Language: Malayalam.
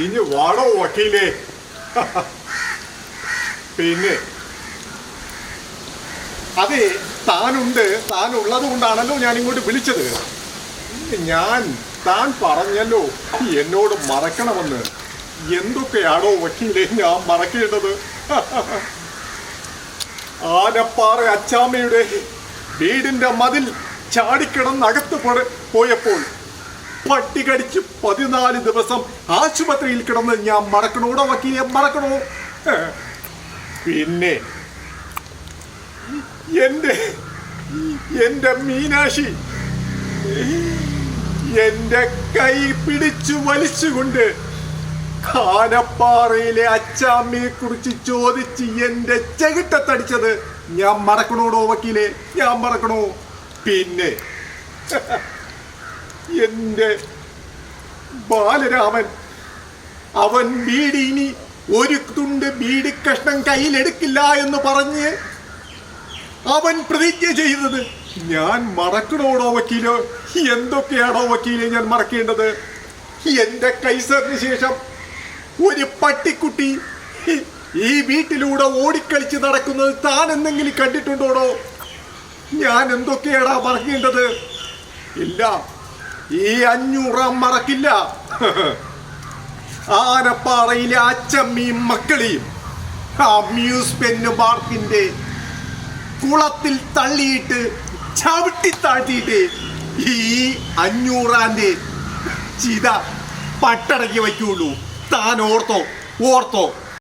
ഇനി വാടോ വക്കീലേ. പിന്നെ അതെ, താനുള്ളത് കൊണ്ടാണല്ലോ ഞാൻ ഇങ്ങോട്ട് വിളിച്ചത്. താൻ പറഞ്ഞല്ലോ എന്നോട് മറക്കണമെന്ന്. എന്തൊക്കെയാണോ വക്കീലെ ഞാൻ മറക്കേണ്ടത്? ആനപ്പാറ അച്ചാമ്മയുടെ വീടിന്റെ മതിൽ ചാടിക്കിടന്നകത്ത് പോയപ്പോൾ പട്ടി കടിച്ച് 14 ദിവസം ആശുപത്രിയിൽ കിടന്ന് ഞാൻ മറക്കണോടോ വക്കീലെ, മറക്കണോ? പിന്നെ എന്റെ മീനാക്ഷി എന്റെ കൈ പിടിച്ചു വലിച്ചുകൊണ്ട് ആനപ്പാറയിലെ അച്ചാമ്മയെ കുറിച്ച് ചോദിച്ച് എന്റെ ചെകിട്ടത്തടിച്ചത് ഞാൻ മറക്കണോടോ വക്കീലെ, ഞാൻ മറക്കണോ? പിന്നെ എന്റെ ബാലരാമൻ, അവൻ ബീഡി ഇനി ഒരു തുണ്ട് ബീഡി കഷ്ണം കയ്യിലെടുക്കില്ല എന്ന് പറഞ്ഞ് അവൻ പ്രതിജ്ഞ ചെയ്തത് ഞാൻ മറക്കണോടോ വക്കീലോ? എന്തൊക്കെയാണോ വക്കീലെ ഞാൻ മറക്കേണ്ടത്? എന്റെ കൈസറിന് ശേഷം ഒരു പട്ടിക്കുട്ടി ഈ വീട്ടിലൂടെ ഓടിക്കളിച്ച് നടക്കുന്നത് താൻ എന്തെങ്കിലും കണ്ടിട്ടുണ്ടോടോ? ഞാൻ എന്തൊക്കെയാടാ മറക്കേണ്ടത്? ഇല്ല, ഈ 500 മറക്കില്ല. ആനപ്പാറയിലെ അച്ചമ്മയും മക്കളെയും അമ്യൂസ്മെന്റ് പാർക്കിന്റെ കുളത്തിൽ തള്ളിയിട്ട് ചവിട്ടി താഴ്ത്തിയിട്ട് ഈ 500 ചിത പട്ടടക്കി വയ്ക്കുള്ളൂ. താൻ ഓർത്തോ?